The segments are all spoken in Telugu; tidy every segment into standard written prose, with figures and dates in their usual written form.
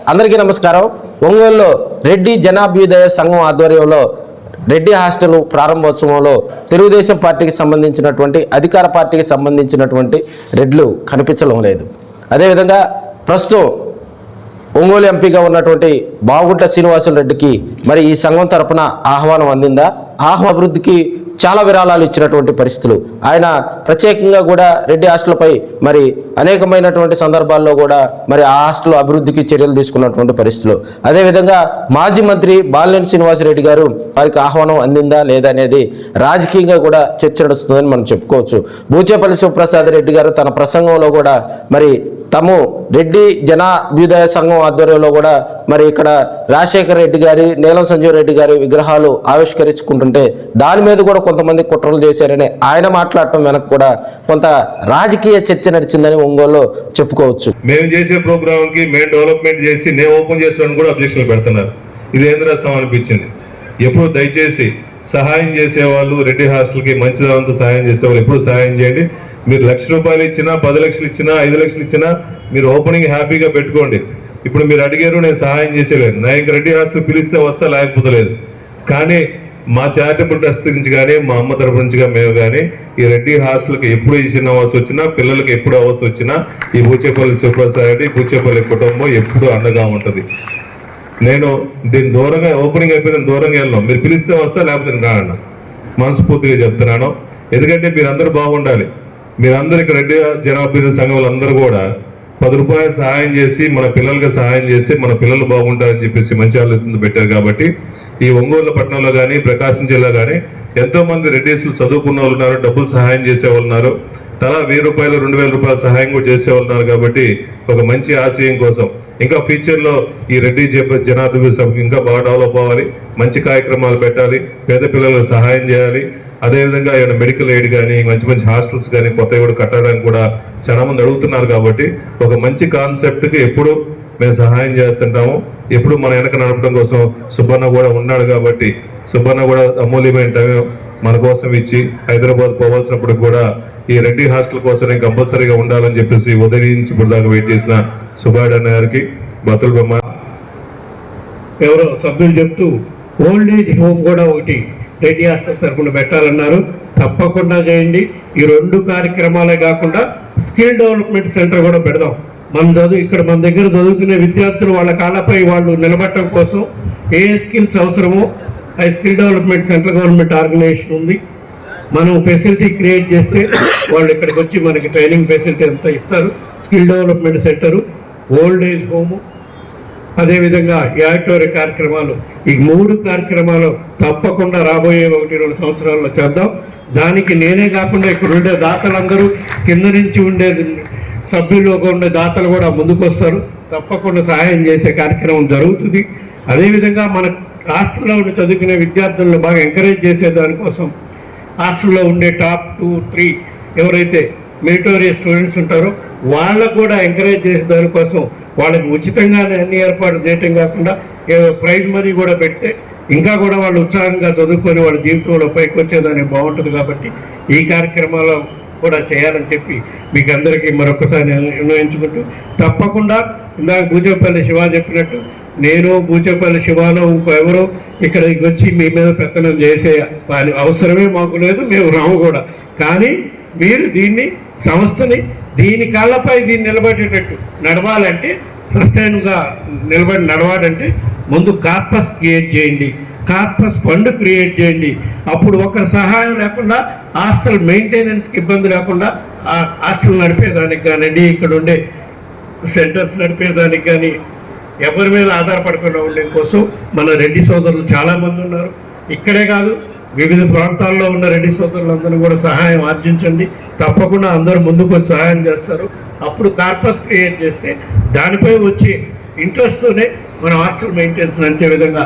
అందరికీ నమస్కారం. ఒంగోలులో రెడ్డి జనాభ్యుదయ సంఘం ఆధ్వర్యంలో రెడ్డి హాస్టల్ ప్రారంభోత్సవంలో తెలుగుదేశం పార్టీకి సంబంధించినటువంటి అధికార పార్టీకి సంబంధించినటువంటి రెడ్లు కనిపించడం లేదు. అదేవిధంగా ప్రస్తుతం ఒంగోలు ఎంపీగా ఉన్నటువంటి బాగుంట శ్రీనివాసులు రెడ్డికి మరి ఈ సంఘం తరపున ఆహ్వానం అందిందా? అభివృద్ధికి చాలా విరాళాలు ఇచ్చినటువంటి పరిస్థితులు. ఆయన ప్రత్యేకంగా కూడా రెడ్డి హాస్టల్పై మరి అనేకమైనటువంటి సందర్భాల్లో కూడా మరి ఆ హాస్టల్ అభివృద్ధికి చర్యలు తీసుకున్నటువంటి పరిస్థితులు. అదేవిధంగా మాజీ మంత్రి బాలినేని శ్రీనివాసరెడ్డి గారు వారికి ఆహ్వానం అందిందా లేదా అనేది రాజకీయంగా కూడా చర్చ నడుస్తుందని మనం చెప్పుకోవచ్చు. బూచేపల్లి శివప్రసాద్ రెడ్డి గారు తన ప్రసంగంలో కూడా మరి తాము రెడ్డి జనాభ్యుదయ సంఘం ఆధ్వర్యంలో కూడా మరి ఇక్కడ రాజశేఖర రెడ్డి గారి, నీలం సంజీవ్ రెడ్డి గారి విగ్రహాలు ఆవిష్కరించుకుంటుంటే దాని మీద కూడా కొంతమంది కుట్రలు చేశారని ఆయన మాట్లాడటం వెనక కూడా కొంత రాజకీయ చర్చ నడిచిందని ఒంగోలులో చెప్పుకోవచ్చు. మేము చేసే ప్రోగ్రామ్ కి మేము డెవలప్మెంట్ చేసి నేను ఓపెన్ చేసాను కూడా అబ్జెక్షన్ పెడుతున్నారు. ఇది ఏం రాస్తాం అనిపించింది. ఎప్పుడు దయచేసి సహాయం చేసేవాళ్ళు రెడ్డి హాస్టల్కి మంచిదంతా సహాయం చేసేవాళ్ళు ఎప్పుడు సహాయం చేయండి. మీరు ₹1,00,000 ఇచ్చినా 10 లక్షలు ఇచ్చినా 5 లక్షలు ఇచ్చినా మీరు ఓపెనింగ్ హ్యాపీగా పెట్టుకోండి. ఇప్పుడు మీరు అడిగారు, నేను సహాయం చేసేలేదు. నా ఇంక రెడ్డి హాస్టల్ పిలిస్తే వస్తా, లేకపోతే లేదు. కానీ మా చారిటబుల్ ట్రస్ట్ నుంచి కానీ మా అమ్మ తరపు నుంచి మేము కానీ ఈ రెడ్డి హాస్టల్కి ఎప్పుడు ఈ చిన్న అవస్థ వచ్చినా, పిల్లలకి ఎప్పుడు అవస్థ వచ్చినా ఈ బూచేపల్లి శివప్రసాద్ బూచేపల్లి కుటుంబం ఎప్పుడు అండగా ఉంటుంది. నేను దీని దూరంగా ఓపెనింగ్ అయిపోయిన దూరంగా వెళ్ళాను. మీరు పిలిస్తే వస్తా, లేకపోతే కాదన్న మనస్ఫూర్తిగా చెప్తున్నాను. ఎందుకంటే మీరందరూ బాగుండాలి. మీరందరూ ఇక్కడ రెడ్డి జనాభ్యుదయ సంఘాలు అందరూ కూడా ₹10 సహాయం చేసి మన పిల్లలకి సహాయం చేస్తే మన పిల్లలు బాగుంటారని చెప్పేసి మంచి ఆలోచన పెట్టారు. కాబట్టి ఈ ఒంగోలు పట్టణంలో కానీ ప్రకాశం జిల్లా కానీ ఎంతో మంది రెడ్డీస్లు చదువుకున్న వాళ్ళు ఉన్నారు, డబ్బులు సహాయం చేసేవాళ్ళు ఉన్నారు. తలా ₹1,000 ₹2,000 సహాయం కూడా చేసేవాళ్ళు ఉన్నారు. కాబట్టి ఒక మంచి ఆశయం కోసం ఇంకా ఫ్యూచర్లో ఈ రెడ్డి జనాభ్యుదయ సభకు ఇంకా బాగా డెవలప్ అవ్వాలి, మంచి కార్యక్రమాలు పెట్టాలి, పేద పిల్లలకు సహాయం చేయాలి. అదేవిధంగా ఏమైనా మెడికల్ ఎయిడ్ కానీ మంచి మంచి హాస్టల్స్ కానీ కొత్తవి కూడా కట్టడానికి కూడా చాలా మంది అడుగుతున్నారు. కాబట్టి ఒక మంచి కాన్సెప్ట్కి ఎప్పుడు మేము సహాయం చేస్తుంటాము. ఎప్పుడు మన వెనక నడపడం కోసం సుబ్బన్న కూడా ఉన్నాడు. కాబట్టి సుబ్బన్న కూడా అమూల్యమైన టైం మన కోసం ఇచ్చి హైదరాబాద్ పోవాల్సినప్పుడు కూడా ఈ రెడ్డి హాస్టల్ కోసం కంపల్సరీగా ఉండాలని చెప్పేసి ఉదయం నుంచి ఇప్పుడు దాకా వెయిట్ చేసిన సుబ్బాడన్న గారికి బతుల బొమ్మ ఎవరో సభ్యులు చెప్తూ ఓల్డ్ ఏజ్ హోమ్ కూడా ఒకటి రెడ్డి హాస్టల్ తరఫున పెట్టాలన్నారు. తప్పకుండా చేయండి. ఈ 2 కార్యక్రమాలే కాకుండా స్కిల్ డెవలప్మెంట్ సెంటర్ కూడా పెడదాం. ఇక్కడ మన దగ్గర చదువుకునే విద్యార్థులు వాళ్ళ కాళ్ళపై వాళ్ళు నిలబడటం కోసం ఏ స్కిల్స్ అవసరమో ఆ skill development central government organisation ఉంది. మనం ఫెసిలిటీ క్రియేట్ చేస్తే వాళ్ళు ఇక్కడికి వచ్చి మనకి ట్రైనింగ్ ఫెసిలిటీ అంతా ఇస్తారు. Skill development centre, old age home, అదేవిధంగా యాక్టోరీ కార్యక్రమాలు, ఈ 3 కార్యక్రమాలు తప్పకుండా రాబోయే 1-2 సంవత్సరాల్లో చేద్దాం. దానికి నేనే కాకుండా ఇక్కడ ఉండే దాతలందరూ, కింద నుంచి ఉండే సభ్యులు ఉండే దాతలు కూడా ముందుకు వస్తారు. తప్పకుండా సహాయం చేసే కార్యక్రమం జరుగుతుంది. అదేవిధంగా మన హాస్టల్లో ఉండి చదువుకునే విద్యార్థులను బాగా ఎంకరేజ్ చేసే దానికోసం హాస్టల్లో ఉండే టాప్ 2-3 ఎవరైతే మెరిటోరియస్ స్టూడెంట్స్ ఉంటారో వాళ్ళకు కూడా ఎంకరేజ్ చేసే దానికోసం వాళ్ళకి ఉచితంగానే అన్ని ఏర్పాటు చేయటం కాకుండా ప్రైజ్ మనీ కూడా పెడితే ఇంకా కూడా వాళ్ళు ఉత్సాహంగా చదువుకొని వాళ్ళ జీవితంలో పైకి వచ్చేదానికి బాగుంటుంది. కాబట్టి ఈ కార్యక్రమాలు కూడా చేయాలని చెప్పి మీకు అందరికీ మరొకసారి నిర్ణయించుకుంటూ తప్పకుండా ఇందాక బూచేపల్లి శివ చెప్పినట్టు నేను బూచేపల్లి శివాలో ఇంకో ఎవరో ఇక్కడికి వచ్చి మీ మీద పెత్తనం చేసే అవసరమే మాకు లేదు, మేము రాము కూడా. కానీ మీరు దీన్ని సంస్థని దీని కాళ్ళపై దీన్ని నిలబడేటట్టు నడవాలంటే, సస్టైన్గా నడవాలంటే ముందు కార్పస్ క్రియేట్ చేయండి, కార్పస్ ఫండ్ క్రియేట్ చేయండి. అప్పుడు ఒకరి సహాయం లేకుండా హాస్టల్ మెయింటెనెన్స్కి ఇబ్బంది లేకుండా ఆ హాస్టల్ నడిపేదానికి కానివ్వండి, ఇక్కడ ఉండే సెంటర్స్ నడిపేదానికి కానీ ఎవరి మీద ఆధారపడకుండా ఉండే కోసం మన రెడ్డి సోదరులు చాలామంది ఉన్నారు. ఇక్కడే కాదు, వివిధ ప్రాంతాల్లో ఉన్న రెడ్డి సోదరులందరూ కూడా సహాయం ఆర్జించండి. తప్పకుండా అందరూ ముందుకు వచ్చి సహాయం చేస్తారు. అప్పుడు కార్పస్ క్రియేట్ చేస్తే దానిపై వచ్చే ఇంట్రెస్ట్తోనే మన హాస్టల్ మెయింటెనెన్స్ నడిచే విధంగా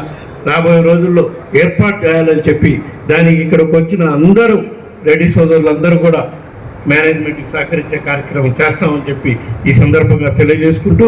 రాబోయే రోజుల్లో ఏర్పాటు చేయాలని చెప్పి దానికి ఇక్కడికి వచ్చిన అందరూ రెడ్డి సోదరులందరూ కూడా మేనేజ్మెంట్కి సహకరించే కార్యక్రమం చేస్తామని చెప్పి ఈ సందర్భంగా తెలియజేసుకుంటూ